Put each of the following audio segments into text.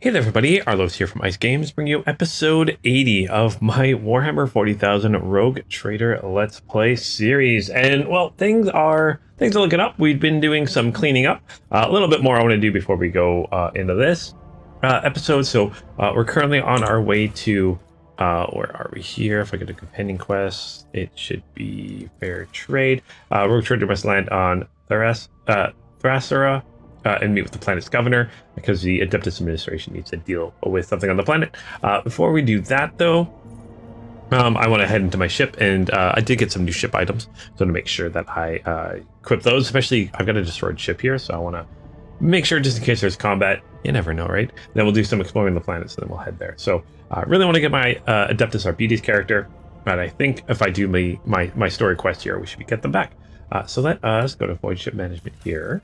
Hey there everybody, Arlos here from Ice Games, bringing you episode 80 of my Warhammer 40,000 Rogue Trader Let's Play series. And well, things are looking up. We've been doing some cleaning up. A little bit more I want to do before we go into this episode. So we're currently on our way to, where are we here? If I get a companion quest, it should be fair trade. Rogue Trader must land on Thrasera. And meet with the planet's governor, because the Adeptus administration needs to deal with something on the planet. Before we do that, though, I want to head into my ship, and I did get some new ship items, so to make sure that I equip those. Especially, I've got a destroyed ship here, so I want to make sure, just in case there's combat. You never know, right? Then we'll do some exploring the planet, so then we'll head there. So I really want to get my Adeptus Arbites character, but I think if I do my story quest here, we should get them back. So let us go to voidship management here.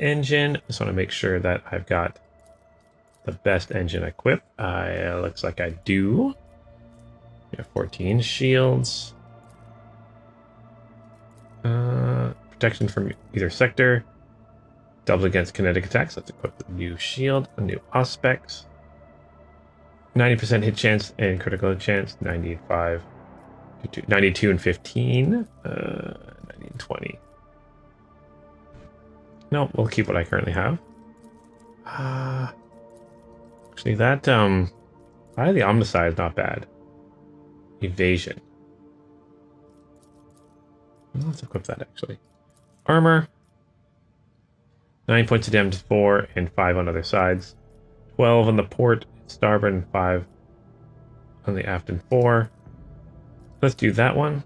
Engine, just want to make sure that I've got the best engine equipped. Looks like I do. Yeah, 14 shields. Protection from either sector. Double against kinetic attacks. Let's equip the new shield, a new aspects. 90% hit chance and critical hit chance. 95, 92 and 15. 90 and 20. No, we'll keep what I currently have. Actually, that the Omnicide is not bad. Evasion. Let's equip that actually. Armor. 9 points of damage, 4 and 5 on other sides. 12 on the port, starboard, and 5 on the aft and 4. Let's do that one.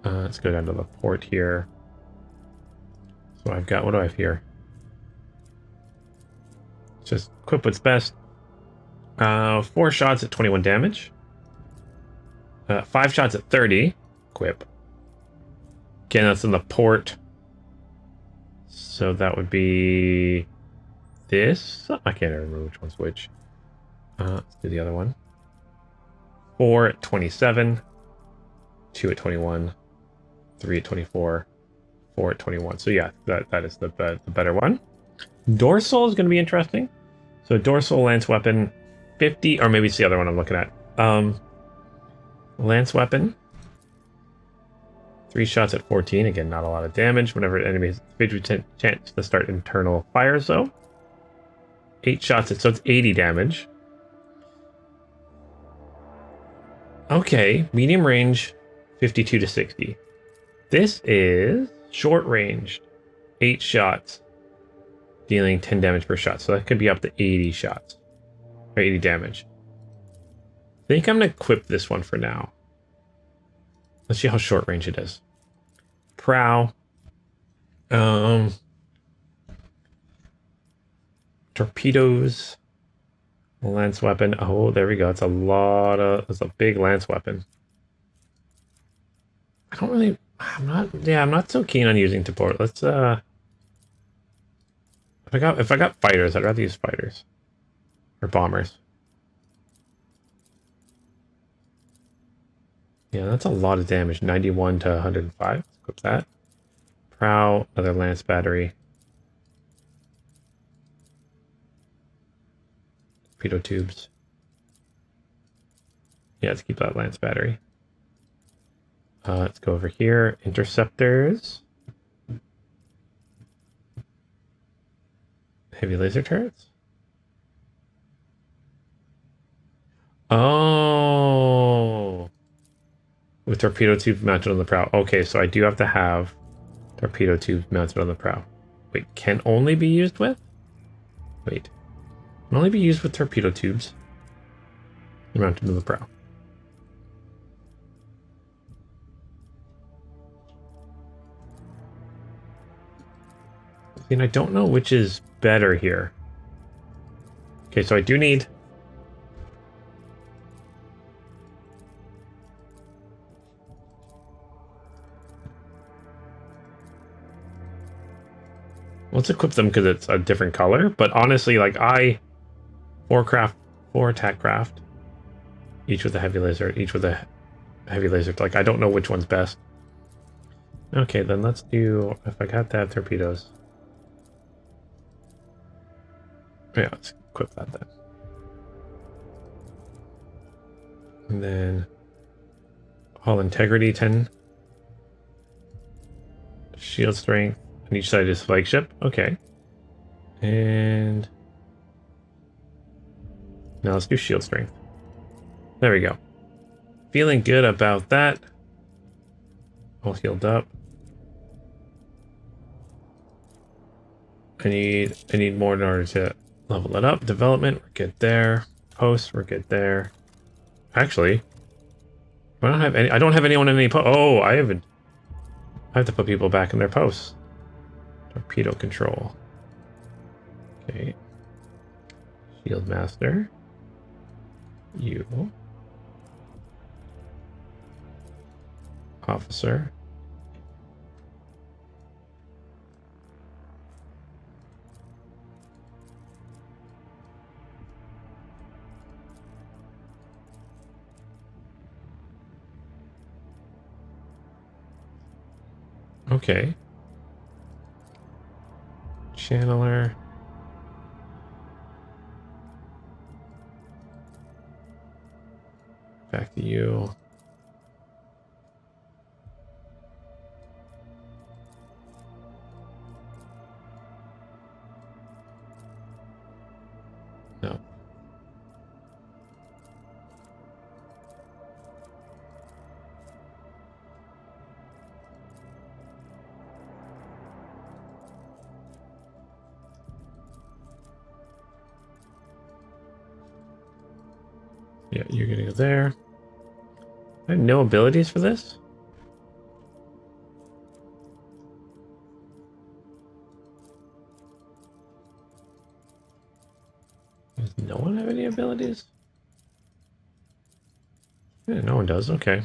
Let's go down to the port here. So I've got, what do I have here? Just equip what's best. 4 shots at 21 damage. 5 shots at 30. Equip. Again, that's in the port. So that would be this. I can't remember which one's which. Let's do the other one. 4 at 27. 2 at 21. 3 at 24. 4 at 21. So yeah, that is the better one. Dorsal is going to be interesting. So dorsal lance weapon, 50, or maybe it's the other one I'm looking at. Lance weapon, 3 shots at 14. Again, not a lot of damage. Whenever enemy has 50% chance to start internal fires, though. 8 shots at, so it's 80 damage. Okay, medium range, 52 to 60. This is short range, 8 shots, dealing 10 damage per shot. So that could be up to 80 shots, or 80 damage. I think I'm going to equip this one for now. Let's see how short range it is. Prow. Torpedoes. Lance weapon. Oh, there we go. It's a big lance weapon. I'm not so keen on using support. Let's if I got fighters, I'd rather use fighters. Or bombers. Yeah, that's a lot of damage. 91 to 105. Let's equip that. Prow, another lance battery. Torpedo tubes. Yeah, let's keep that lance battery. Let's go over here. Interceptors. Heavy laser turrets. Oh. With torpedo tubes mounted on the prow. Okay, so I do have to have torpedo tubes mounted on the prow. Wait, can only be used with? Wait. Can only be used with torpedo tubes mounted on the prow. And I don't know which is better here. Okay, so I do need... Let's equip them because it's a different color. But honestly, like 4 attack craft. Each with a heavy laser, Like, I don't know which one's best. Okay, then let's do... If I got to have torpedoes... Yeah, let's equip that then. And then hull integrity 10. Shield strength on each side is flagship. Okay. And now let's do shield strength. There we go. Feeling good about that. All healed up. I need more in order to level it up. Development, we're good there. Post, we're good there. Actually, I don't have anyone in any post. Oh, I have to put people back in their posts. Torpedo control. Okay. Shield master. You. Officer. Okay. Channeler. Back to you. No. Yeah, you're gonna go there. I have no abilities for this? Does no one have any abilities? Yeah, no one does. Okay.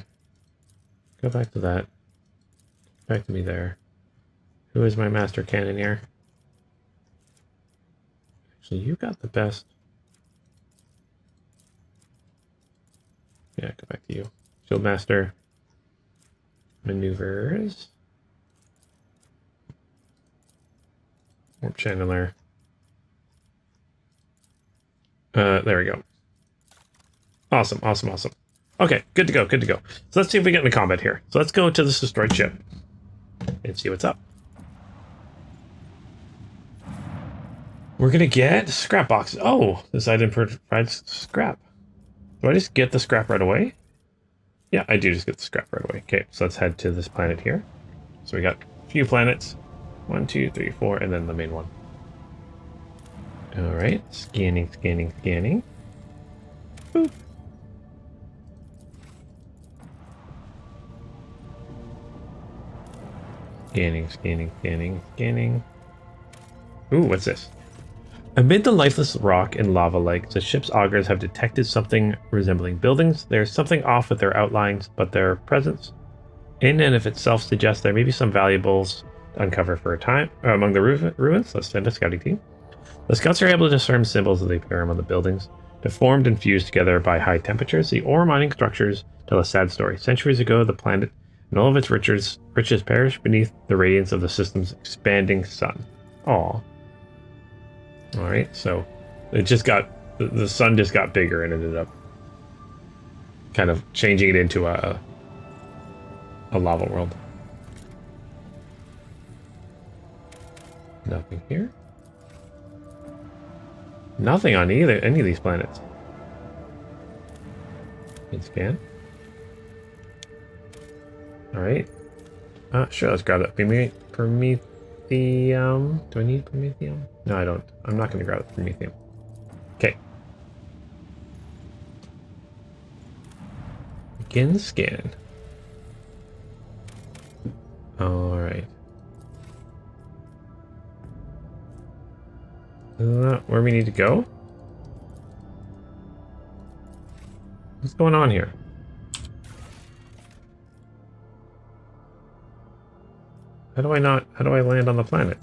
Go back to that. Back to me there. Who is my master cannoneer? Actually, you got the best. Yeah, go back to you. Shield master. Maneuvers. Warp channeler. There we go. Awesome, awesome, awesome. Okay, good to go, good to go. So let's see if we get into combat here. So let's go to this destroyed ship and see what's up. We're gonna get scrap boxes. Oh, this item provides scrap. Do I just get the scrap right away? Yeah, I do just get the scrap right away. Okay, so let's head to this planet here. So we got a few planets. 1, 2, 3, 4, and then the main one. Alright, scanning, scanning, scanning. Boop. Scanning, scanning, scanning, scanning. Ooh, what's this? Amid the lifeless rock and lava lakes, the ship's augurs have detected something resembling buildings. There's something off with their outlines, but their presence in and of itself suggests there may be some valuables to uncover for a time. Among the ruins, let's send a scouting team. The scouts are able to discern symbols of the Imperium on the buildings. Deformed and fused together by high temperatures, the ore mining structures tell a sad story. Centuries ago, the planet and all of its riches perished beneath the radiance of the system's expanding sun. Aw. Alright, so it just got... The sun just got bigger and ended up kind of changing it into a lava world. Nothing here. Nothing on any of these planets. Can scan. Alright. Sure, let's grab that. Promethium. Do I need Promethium? No, I don't. I'm not going to grab the Promethium. Okay. Begin scan. Alright. Isn't that where we need to go? What's going on here? How do I land on the planet?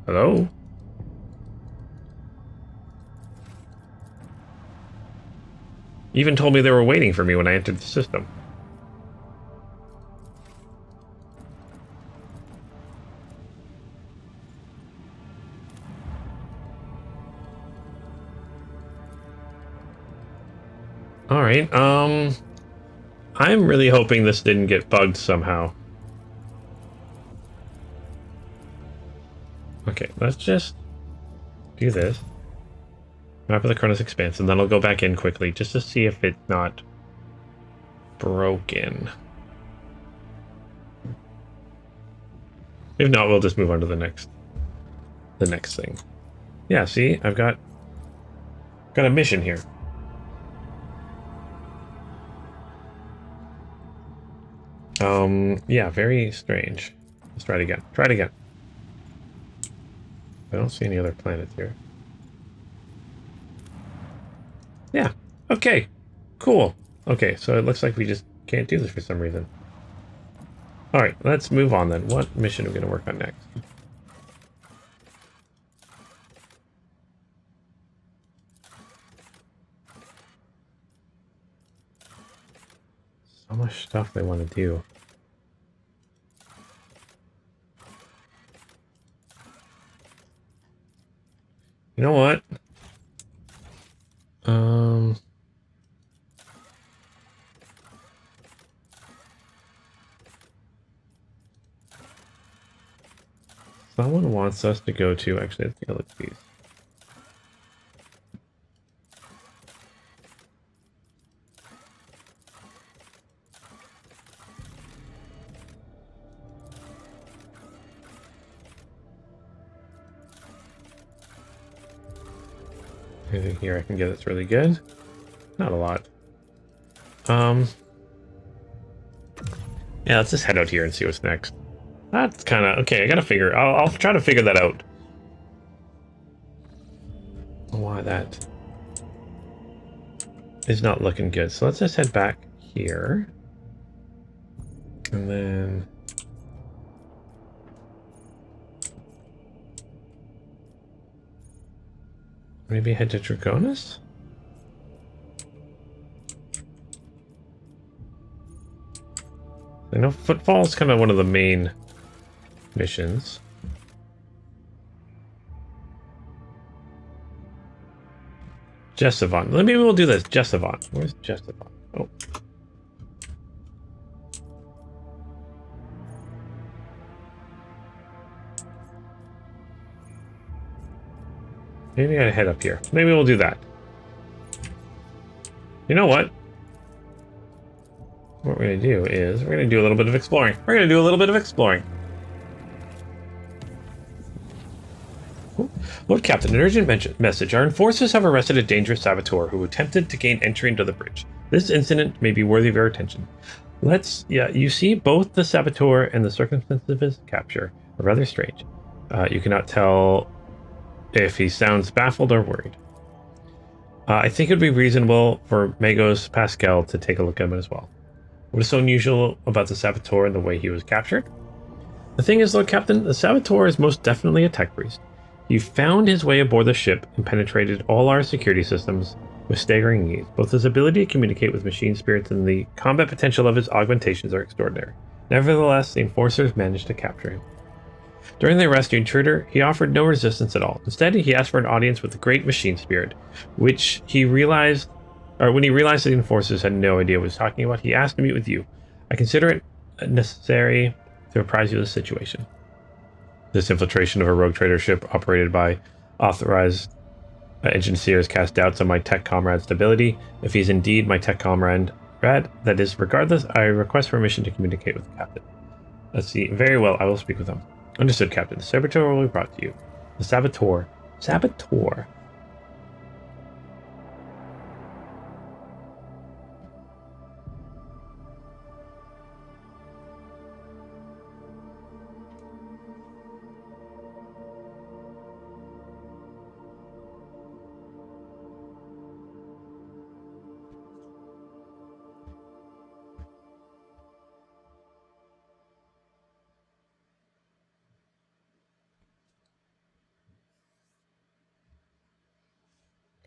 Hello? Even told me they were waiting for me when I entered the system. All right. I'm really hoping this didn't get bugged somehow. Okay, let's just do this. Map of the Koronus Expanse, and then I'll go back in quickly just to see if it's not broken. If not, we'll just move on to the next thing. Yeah, see, I've got a mission here. Yeah, very strange. Let's try it again. Try it again. I don't see any other planets here. Yeah. Okay. Cool. Okay, so it looks like we just can't do this for some reason. Alright, let's move on then. What mission are we going to work on next? So much stuff they want to do. You know what? Someone wants us to go to... Actually, let's take a look at these. Anything here I can get that's really good? Not a lot. Yeah, let's just head out here and see what's next. That's kind of... Okay, I gotta figure... I'll try to figure that out. Why that is not looking good. So let's just head back here. And then... maybe head to Draconis? I know Footfall is kind of one of the main missions. Jesavon. Maybe we'll do this. Jesavon. Where's Jesavon? Oh. Maybe I head up here. Maybe we'll do that. You know what? What we're going to do is we're going to do a little bit of exploring. We're going to do a little bit of exploring. Lord Captain, an urgent message. Our enforcers have arrested a dangerous saboteur who attempted to gain entry into the bridge. This incident may be worthy of your attention. You see, both the saboteur and the circumstances of his capture are rather strange. You cannot tell if he sounds baffled or worried. I think it would be reasonable for Magos Pascal to take a look at him as well. What is so unusual about the saboteur and the way he was captured? The thing is, Lord Captain, the saboteur is most definitely a tech priest. He found his way aboard the ship and penetrated all our security systems with staggering ease. Both his ability to communicate with machine spirits and the combat potential of his augmentations are extraordinary. Nevertheless, the enforcers managed to capture him. During the arrest, the intruder, he offered no resistance at all. Instead, he asked for an audience with the great machine spirit, when he realized that the enforcers had no idea what he was talking about, he asked to meet with you. I consider it necessary to apprise you of the situation. This infiltration of a rogue trader ship operated by authorized engineers cast doubts on my tech comrade's stability. If he's indeed my tech comrade, that is, regardless, I request permission to communicate with the captain. Let's see. Very well, I will speak with him. Understood, Captain. The saboteur will be brought to you. The saboteur. Saboteur.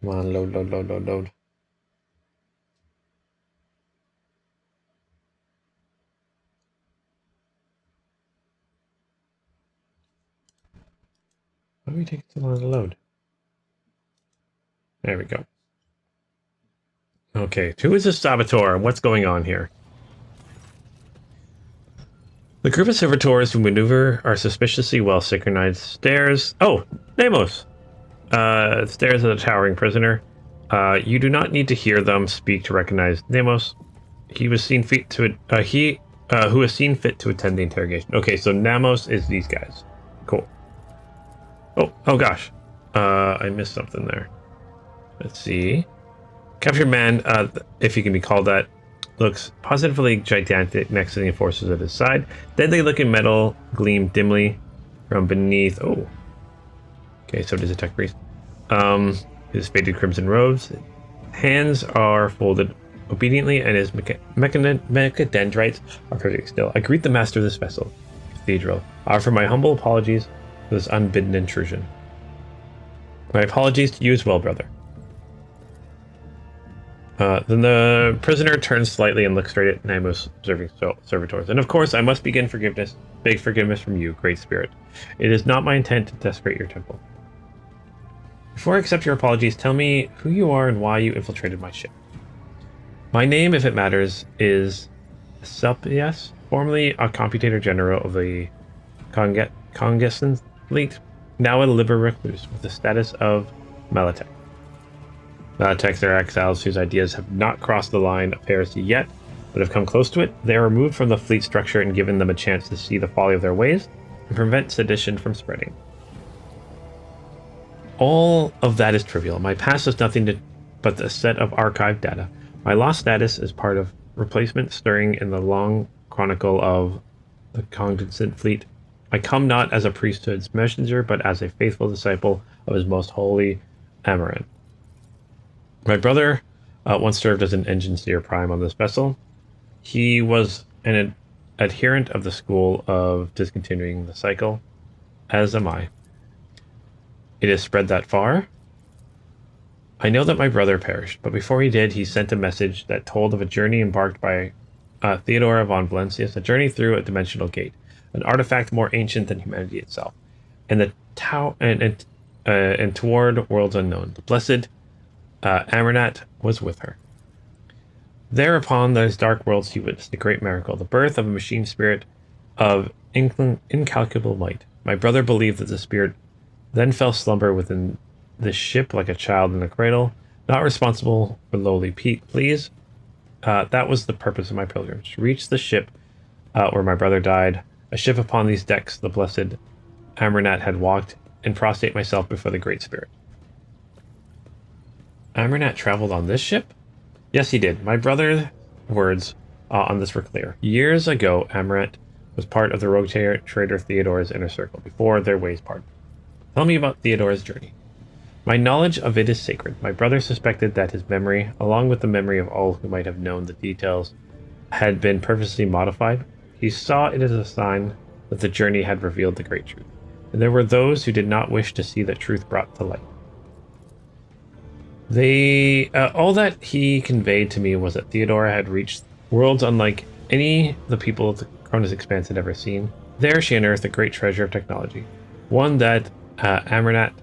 Come on, load, load, load, load, load. Why do we take so long to load? There we go. Okay, who is this saboteur and what's going on here? The group of servitors who maneuver are suspiciously well synchronized stairs. Oh, Nemos! Stares at a towering prisoner. You do not need to hear them speak to recognize Nemos. He was seen fit to who was seen fit to attend the interrogation. Okay, so Namos is these guys. Cool. Oh gosh. I missed something there. Let's see. Captured man, if he can be called that, looks positively gigantic next to the enforcers at his side. Deadly looking metal gleamed dimly from beneath. Oh. Okay, so does a tech priest. His faded crimson robes. Hands are folded obediently, and his mechadendrites are perfect still. I greet the master of this vessel, Cathedral. I offer my humble apologies for this unbidden intrusion. My apologies to you as well, brother. Then the prisoner turns slightly and looks straight at Nemos observing servitors. And of course, I must beg forgiveness from you, Great Spirit. It is not my intent to desecrate your temple. Before I accept your apologies, tell me who you are and why you infiltrated my ship. My name, if it matters, is Selpias, formerly a computator general of the Congestion Fleet, now a liber recluse with the status of Malatech. Malatechs are exiles whose ideas have not crossed the line of heresy yet, but have come close to it. They are removed from the fleet structure and given them a chance to see the folly of their ways and prevent sedition from spreading. All of that is trivial. My past is nothing but a set of archived data. My lost status is part of replacement stirring in the long chronicle of the Cognizant Fleet. I come not as a priesthood's messenger, but as a faithful disciple of his most holy Amaran. My brother once served as an engineer prime on this vessel. He was an adherent of the school of discontinuing the cycle, as am I. It has spread that far. I know that my brother perished, but before he did, he sent a message that told of a journey embarked by Theodora von Valencius, a journey through a dimensional gate, an artifact more ancient than humanity itself, and and toward worlds unknown. The blessed Amarnat was with her. There upon those dark worlds he witnessed a great miracle, the birth of a machine spirit of incalculable might. My brother believed that the spirit then fell slumber within the ship like a child in a cradle, not responsible for lowly pleas. That was the purpose of my pilgrimage, to reach the ship where my brother died, a ship upon these decks the blessed Amarnat had walked, and prostrate myself before the Great Spirit. Amarnat traveled on this ship? Yes, he did. My brother's words on this were clear. Years ago, Amarnat was part of the rogue trader Theodora's inner circle, before their ways parted. Tell me about Theodora's journey. My knowledge of it is sacred. My brother suspected that his memory, along with the memory of all who might have known the details, had been purposely modified. He saw it as a sign that the journey had revealed the great truth, and there were those who did not wish to see that truth brought to light. All that he conveyed to me was that Theodora had reached worlds unlike any the people of the Koronus Expanse had ever seen. There she unearthed a great treasure of technology, one that Amarnat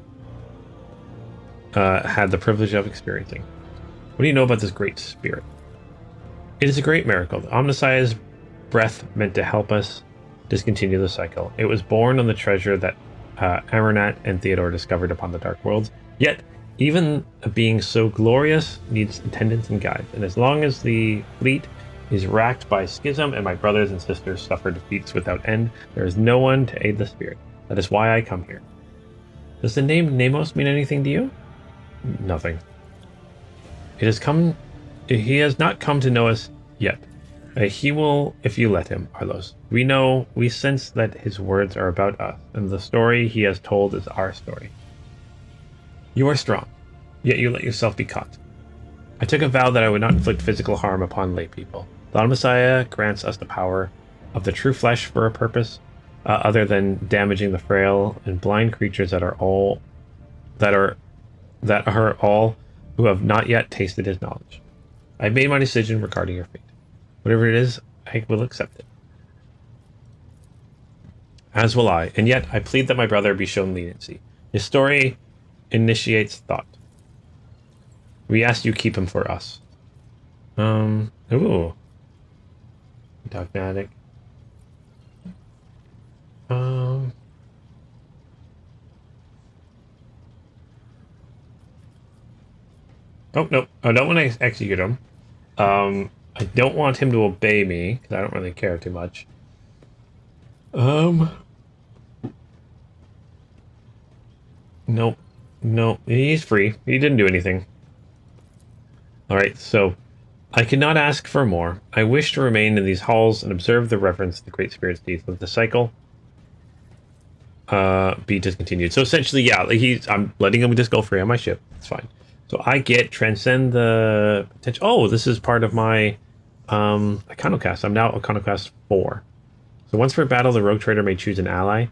had the privilege of experiencing. What do you know about this great spirit? It is a great miracle. The Omnissiah's breath meant to help us discontinue the cycle. It was born on the treasure that Amarnat and Theodora discovered upon the Dark Worlds. Yet, even a being so glorious needs attendants and guides, and as long as the fleet is racked by schism and my brothers and sisters suffer defeats without end, there is no one to aid the spirit. That is why I come here. Does the name Nemos mean anything to you? Nothing. He has not come to know us yet. He will if you let him, Arlos. We sense that his words are about us, and the story he has told is our story. You are strong, yet you let yourself be caught. I took a vow that I would not inflict physical harm upon lay people. The Messiah grants us the power of the true flesh for a purpose other than damaging the frail and blind creatures that are all who have not yet tasted his knowledge. I've made my decision regarding your fate. Whatever it is, I will accept it. As will I, and yet I plead that my brother be shown leniency. His story initiates thought. We ask you keep him for us. Ooh. Dogmatic. Um. Oh, no. I don't want to execute him. I don't want him to obey me, because I don't really care too much. Nope. No, he's free. He didn't do anything. Alright, so I cannot ask for more. I wish to remain in these halls and observe the reference to the Great Spirit's deeds of the cycle. Be discontinued. So essentially, yeah, like I'm letting him just go free on my ship. It's fine. So I get transcend the potential. Oh, this is part of my iconoclast. I'm now iconoclast 4. So once per battle, the rogue trader may choose an ally.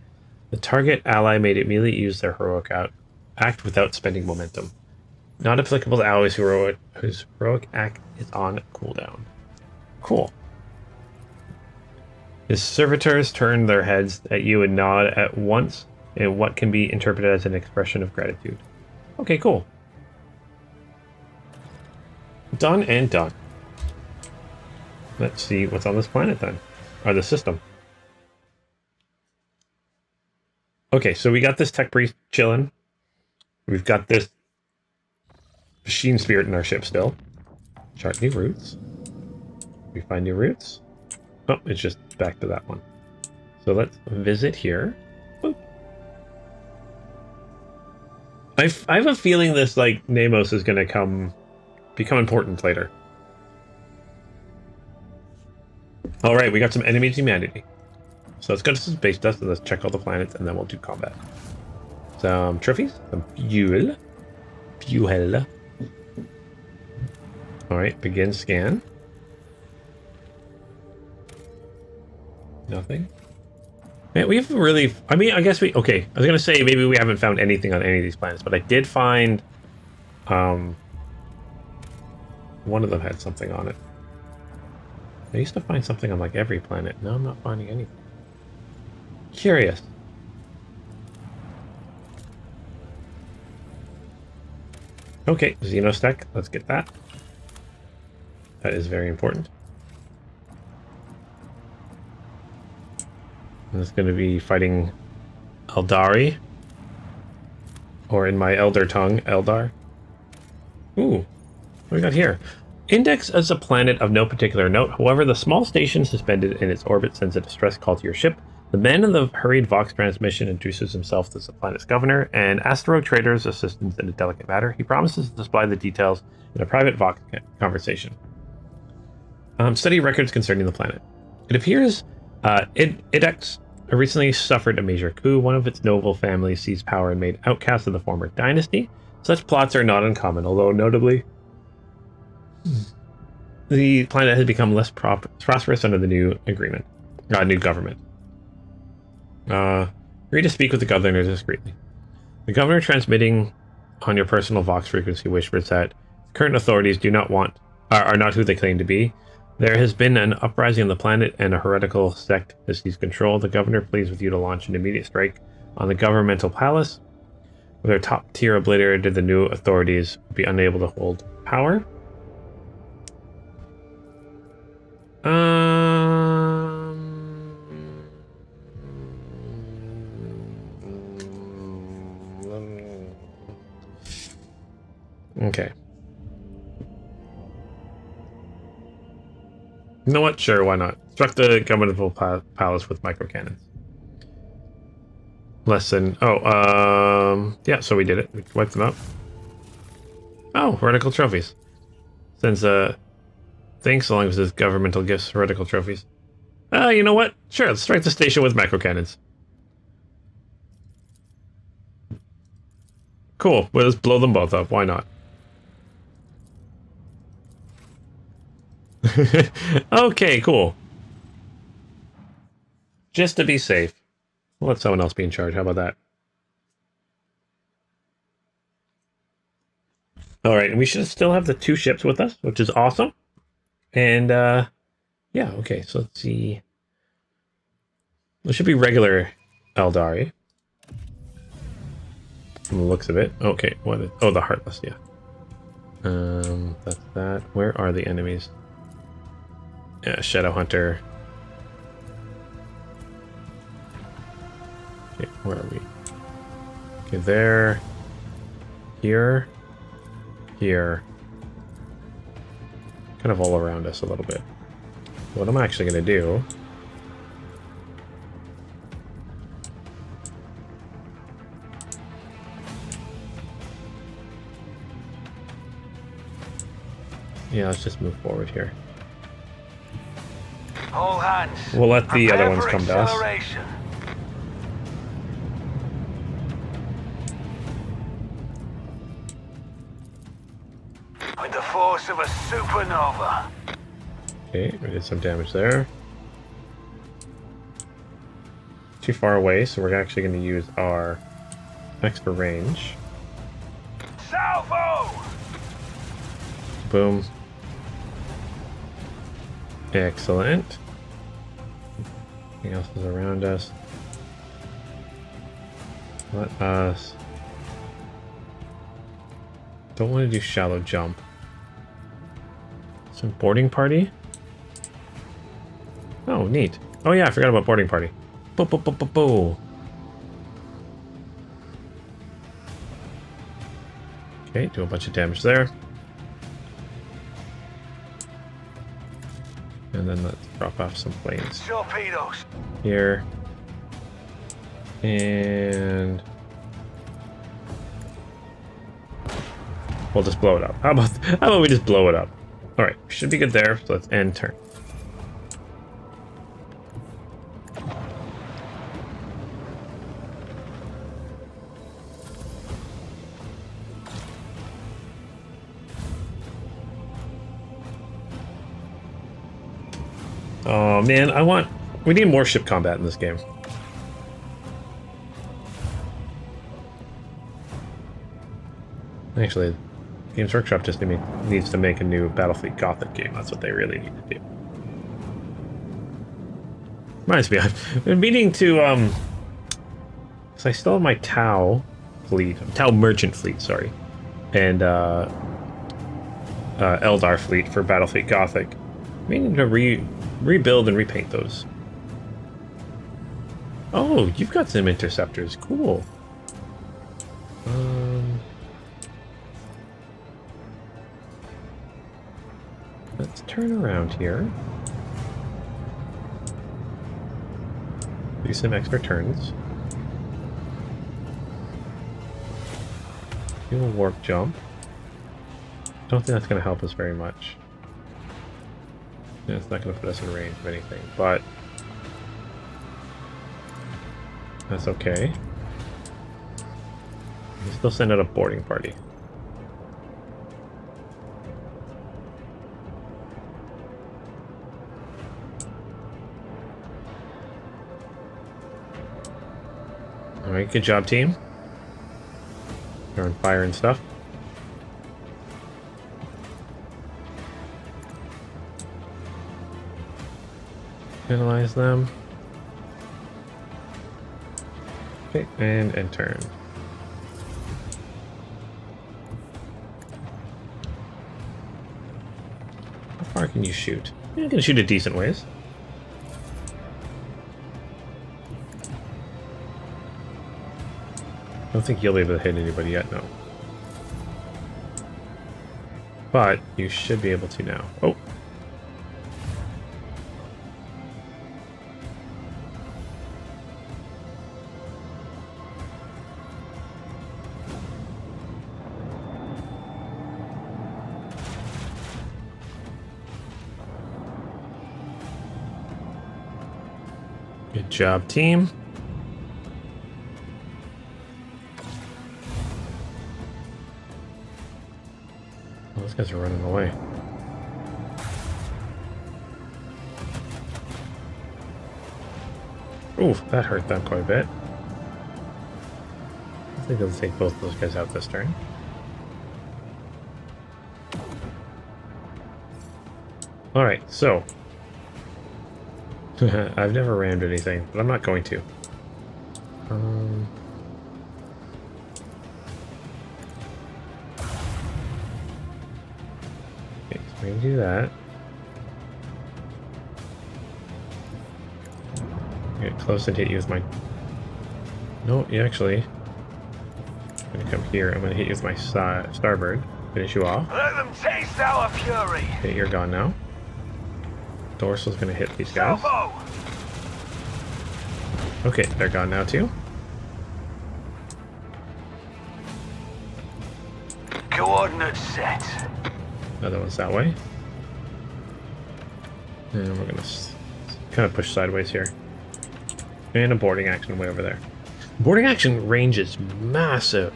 The target ally may immediately use their heroic act without spending momentum. Not applicable to allies whose heroic act is on cooldown. Cool. His servitors turn their heads at you and nod at once in what can be interpreted as an expression of gratitude. Okay, cool. Done and done. Let's see what's on this planet then. Or the system. Okay, so we got this tech priest chilling. We've got this machine spirit in our ship still. Chart new routes. We find new routes. Oh, it's just back to that one. So let's visit here. Boop. I have a feeling this, like, Namos is going to become important later. Alright, we got some enemies humanity. So let's go to some space dust and let's check all the planets and then we'll do combat. Some trophies, some fuel. Fuel. Alright, begin scan. Nothing. Man, we haven't really... I mean, I guess we... Okay, I was going to say maybe we haven't found anything on any of these planets, but I did find... one of them had something on it. I used to find something on, like, every planet. Now I'm not finding anything. Curious. Okay, Xenostech. Let's get that. That is very important. It's going to be fighting Eldari. Or in my Elder tongue, Eldar. Ooh, what do we got here? Index as a planet of no particular note. However, the small station suspended in its orbit sends a distress call to your ship. The man in the hurried Vox transmission introduces himself as the planet's governor and asks the rogue trader's assistance in a delicate matter. He promises to supply the details in a private Vox conversation. Study records concerning the planet. It appears Index recently suffered a major coup. One of its noble families seized power and made outcasts of the former dynasty. Such plots are not uncommon, although notably the planet has become less prosperous under the new agreement, new government. Agree to speak with the governor discreetly. The governor transmitting on your personal Vox frequency whispers that current authorities are not who they claim to be. There has been an uprising on the planet and a heretical sect has seized control. The governor pleads with you to launch an immediate strike on the governmental palace. With their top tier obliterated, the new authorities will be unable to hold power. Okay. You know what? Sure, why not? Struck the governmental palace with microcannons. Yeah, so we did it. We wiped them out. Oh, heretical trophies. Sends things so long as it's governmental gifts, heretical trophies. You know what? Sure, let's strike the station with microcannons. Cool. Well, let's blow them both up. Why not? Okay, cool. Just to be safe. We'll let someone else be in charge. How about that? Alright, and we should still have the 2 ships with us, which is awesome. And, yeah, okay, so let's see. There should be regular Eldari. From the looks of it. Okay, what is... Oh, the Heartless, yeah. That's that. Where are the enemies? Yeah, Shadow Hunter. Okay, where are we? Okay, there. Here. Here. Kind of all around us a little bit. What I'm actually going to do... Yeah, let's just move forward here. All hands. We'll let the other ones come to us. With the force of a supernova. Okay, we did some damage there. Too far away, so we're actually going to use our extra range. Salvo! Boom. Excellent. Anything else is around us? Let us... Don't want to do shallow jump. Some boarding party? Oh, neat. Oh yeah, I forgot about boarding party. Bo bo bo bo bo. Okay, do a bunch of damage there. And then let's drop off some planes. Torpedoes. Here. And... we'll just blow it up. How about we just blow it up? Alright, should be good there, so let's end turn. Oh man, we need more ship combat in this game. Actually, Games Workshop just needs to make a new Battlefleet Gothic game. That's what they really need to do. Reminds me, I've been meaning to, because I still have my Tau fleet, Tau merchant fleet, sorry, and Eldar fleet for Battlefleet Gothic. I'm meaning to rebuild and repaint those. Oh, you've got some interceptors. Cool. Let's turn around here. Do some extra turns. Do a warp jump. Don't think that's going to help us very much. Yeah, it's not going to put us in range of anything, but that's okay. We still send out a boarding party. Alright, good job, team. They're on fire and stuff. Analyze them. Okay, and end turn. How far can you shoot? You can shoot a decent ways. I don't think you'll be able to hit anybody yet, no. But you should be able to now. Oh! Good job, team. Oh, those guys are running away. Oof, that hurt them quite a bit. I think they'll take both those guys out this turn. Alright, so I've never rammed anything, but I'm not going to. We can do that. Get close and hit you with my... No, you actually... I'm gonna come here. I'm gonna hit you with my starboard. Finish you off. Let them taste our fury. Okay, you're gone now. Dorsal's gonna hit these guys. Salvo. Okay, they're gone now too. Coordinates set. Another one's that way. And we're gonna kind of push sideways here. And a boarding action way over there. Boarding action range is massive.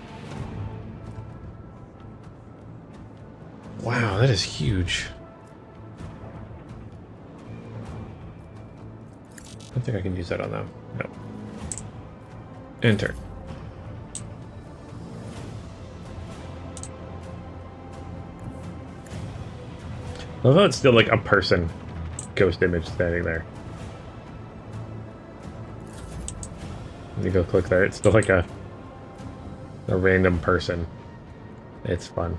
Wow, that is huge. I don't think I can use that on them. No. Enter. Although it's still like a person ghost image standing there. When you go click there, it's still like a random person. It's fun.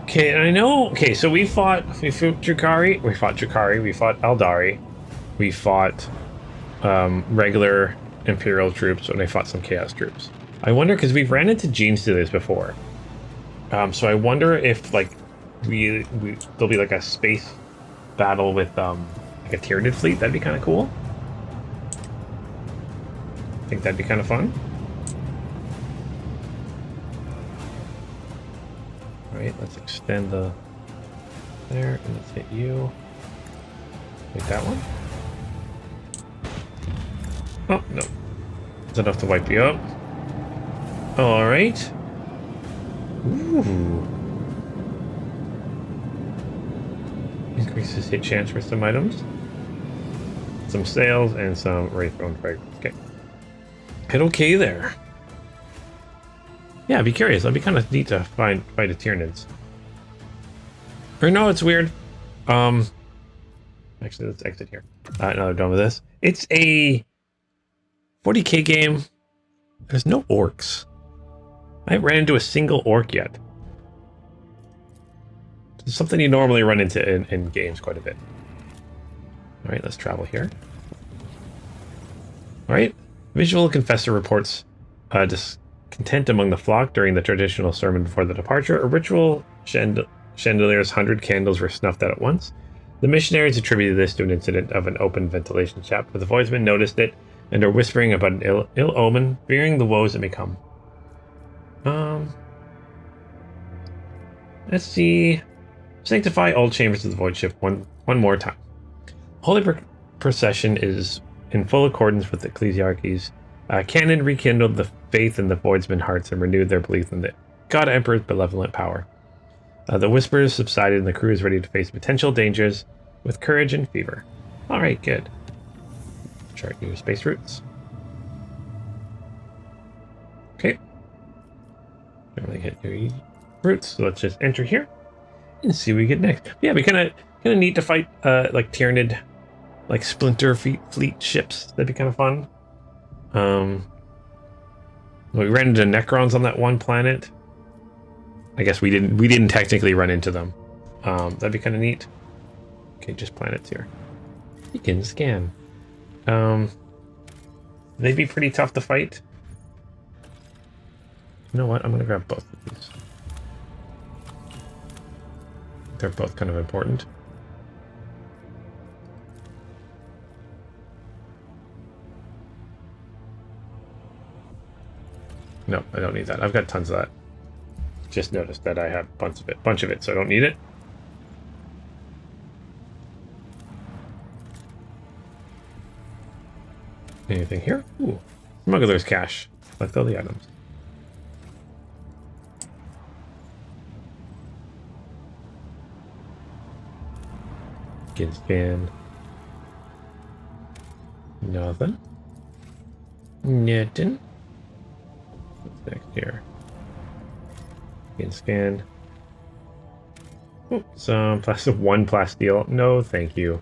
Okay, and I know. Okay, so we fought Drukhari, we fought Eldari, we fought regular Imperial troops, and I fought some Chaos troops. I wonder, because we've ran into Gene Stealers before, so I wonder if like there'll be like a space battle with like a Tyranid fleet. That'd be kind of cool. I think that'd be kind of fun. Alright, let's extend the there, and let's hit you. Like that one. Oh, no. That's enough to wipe you up. Alright. Ooh. Increases hit chance for some items. Some sails and some Wraithbone fragments. Okay. Hit okay there. Yeah, I'd be curious. That'd be kind of neat to fight a Tyranids. Or no, it's weird. Actually, let's exit here. Now that I'm done with this. It's a 40k game. There's no orcs. I haven't ran into a single orc yet. It's something you normally run into in games quite a bit. Alright, let's travel here. Alright. Visual Confessor reports discontent among the flock during the traditional sermon before the departure. A ritual chandelier's 100 candles were snuffed out at once. The missionaries attributed this to an incident of an open ventilation shaft, but the voidsmen noticed it and are whispering about an ill omen, fearing the woes that may come. Let's see. Sanctify all chambers of the voidship one more time. Holy procession is in full accordance with the ecclesiarchies. Canon rekindled the faith in the voidsmen hearts and renewed their belief in the God Emperor's benevolent power. The whispers subsided and the crew is ready to face potential dangers with courage and fever. Alright, good. Chart new space routes. Okay. Don't really hit new routes, so let's just enter here and see what we get next. Yeah, we kind of need to fight like Tyranid, like splinter fleet ships. That'd be kind of fun. We ran into Necrons on that one planet. I guess we didn't technically run into them. That'd be kind of neat. Okay, just planets here. You can scan. They'd be pretty tough to fight. You know what? I'm gonna grab both of these. They're both kind of important. No, I don't need that. I've got tons of that. Just noticed that I have a bunch of it, so I don't need it. Anything here? Ooh, smuggler's cash. Collect all the items. Get scan. Nothing. Nothing. here? You can scan. Oh, some one plasteel. No, thank you.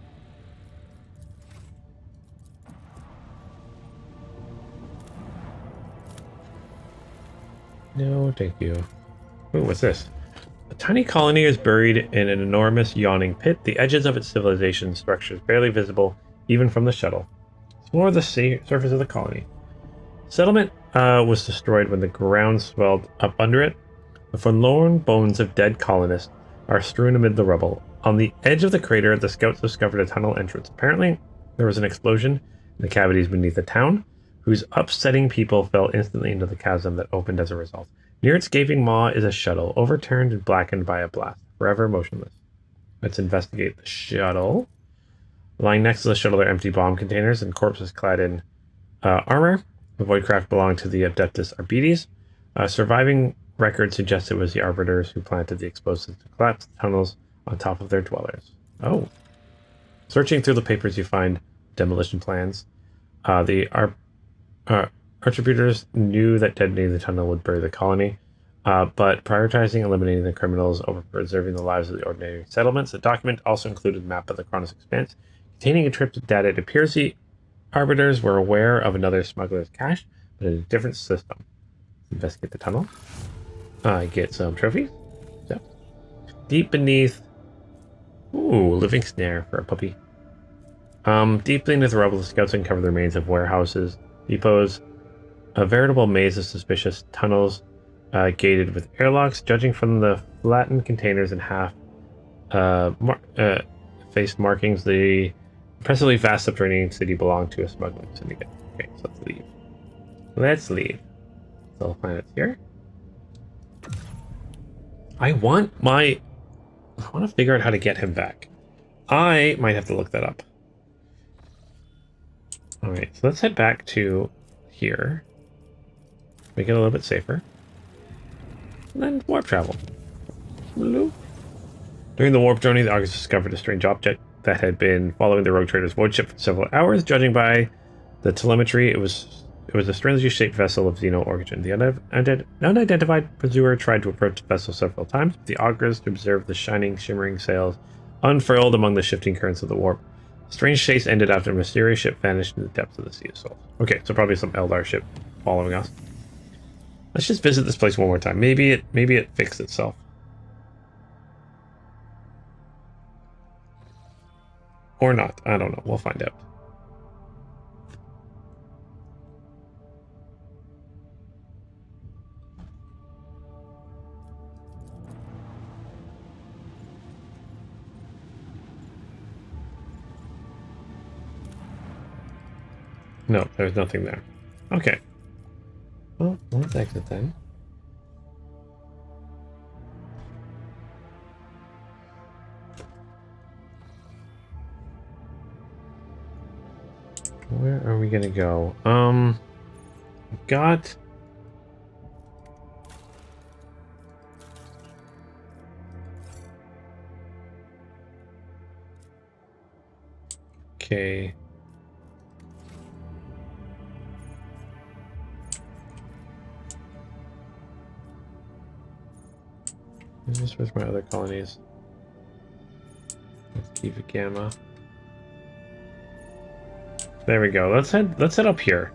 No, thank you. Ooh, what's this? A tiny colony is buried in an enormous yawning pit, the edges of its civilization structures barely visible even from the shuttle. Explore the surface of the colony. Settlement was destroyed when the ground swelled up under it. The forlorn bones of dead colonists are strewn amid the rubble. On the edge of the crater, the scouts discovered a tunnel entrance. Apparently, there was an explosion in the cavities beneath the town, whose upsetting people fell instantly into the chasm that opened as a result. Near its gaping maw is a shuttle, overturned and blackened by a blast, forever motionless. Let's investigate the shuttle. Lying next to the shuttle are empty bomb containers and corpses clad in armor. The voidcraft belonged to the Adeptus Arbites. Surviving record suggests it was the Arbiters who planted the explosives to collapse the tunnels on top of their dwellers. Oh. Searching through the papers, you find demolition plans. The Archibuters knew that detonating the tunnel would bury the colony, but prioritizing eliminating the criminals over preserving the lives of the ordinary settlements. The document also included a map of the Koronus Expanse, containing encrypted data. It appears the Arbiters were aware of another smuggler's cache, but in a different system. Investigate the tunnel. Get some trophies. So, deep beneath. Ooh, living snare for a puppy. Deep beneath the rubble, the scouts uncover the remains of warehouses, depots, a veritable maze of suspicious tunnels, gated with airlocks. Judging from the flattened containers and half faced markings, the impressively vast subterranean city belonged to a smuggling syndicate. Okay, so let's leave. Let's leave. So planets here. I want to figure out how to get him back. I might have to look that up. Alright, so let's head back to here. Make it a little bit safer. And then warp travel. Hello. During the warp journey, the Argus discovered a strange object that had been following the rogue trader's voidship for several hours. Judging by the telemetry, it was a strangely shaped vessel of Xeno origin. The unidentified pursuer tried to approach the vessel several times, but the Argus observed the shining, shimmering sails unfurled among the shifting currents of the warp. The strange chase ended after a mysterious ship vanished in the depths of the Sea of Souls. Okay, so probably some Eldar ship following us. Let's just visit this place one more time. Maybe it fixed itself. Or not. I don't know. We'll find out. No, there's nothing there. Okay. Well, let's exit then. Where are we gonna go? Got... Okay. Where's my other colonies? Let's keep it gamma. There we go. Let's head up here.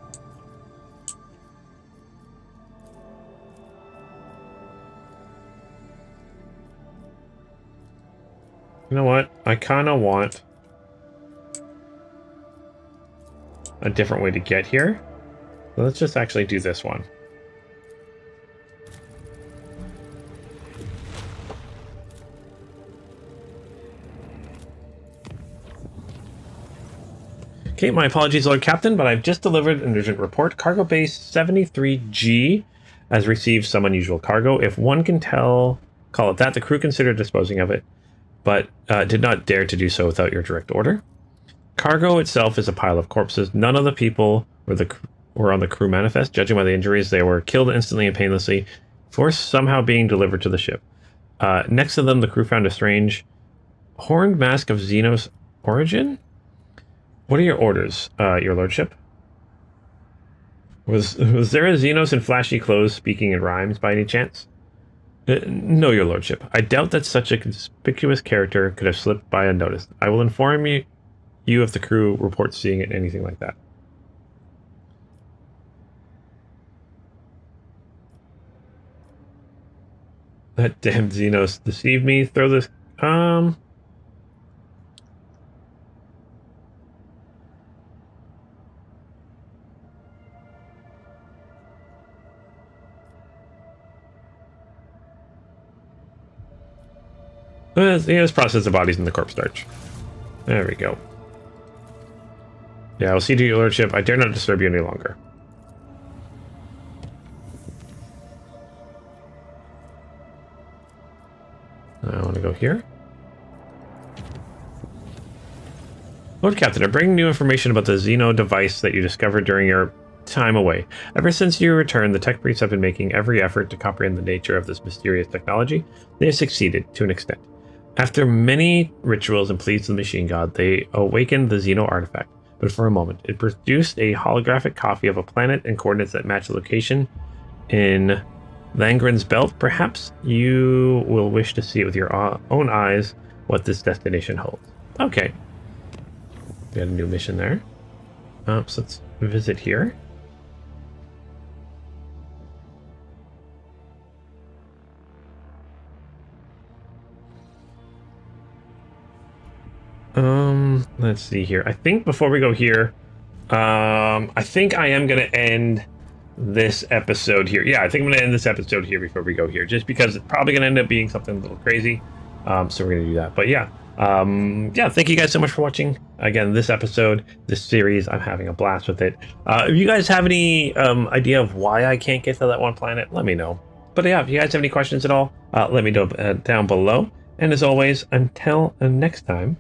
You know what? I kind of want a different way to get here. So let's just actually do this one. Okay, my apologies, Lord Captain, but I've just delivered an urgent report. Cargo Base 73G has received some unusual cargo. If one can call it that, the crew considered disposing of it, but did not dare to do so without your direct order. Cargo itself is a pile of corpses. None of the people were on the crew manifest. Judging by the injuries, they were killed instantly and painlessly, before somehow being delivered to the ship. Next to them, the crew found a strange horned mask of Xenos origin. What are your orders, your lordship? Was there a Xenos in flashy clothes speaking in rhymes by any chance? No, your lordship. I doubt that such a conspicuous character could have slipped by unnoticed. I will inform you if the crew reports seeing it, anything like that. That damn Xenos deceived me. Throw this... Let's process the bodies in the corpse starch. There we go. Yeah, I'll see to your lordship. I dare not disturb you any longer. I want to go here. Lord Captain, I'm bringing new information about the Xeno device that you discovered during your time away. Ever since you returned, the tech priests have been making every effort to comprehend the nature of this mysterious technology. They have succeeded, to an extent. After many rituals and pleas to the machine god, they awakened the Xeno artifact. But for a moment, it produced a holographic copy of a planet and coordinates that match the location in Langren's belt. Perhaps you will wish to see with your own eyes what this destination holds. Okay. We got a new mission there. So let's visit here. Let's see here. I think before we go here, I think I am going to end this episode here. Yeah, I think I'm going to end this episode here before we go here, just because it's probably going to end up being something a little crazy. So we're going to do that. But yeah, thank you guys so much for watching. Again, this episode, this series, I'm having a blast with it. If you guys have any idea of why I can't get to that one planet, let me know. But yeah, if you guys have any questions at all, let me know down below. And as always, until next time,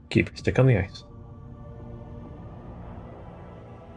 keep your stick on the ice.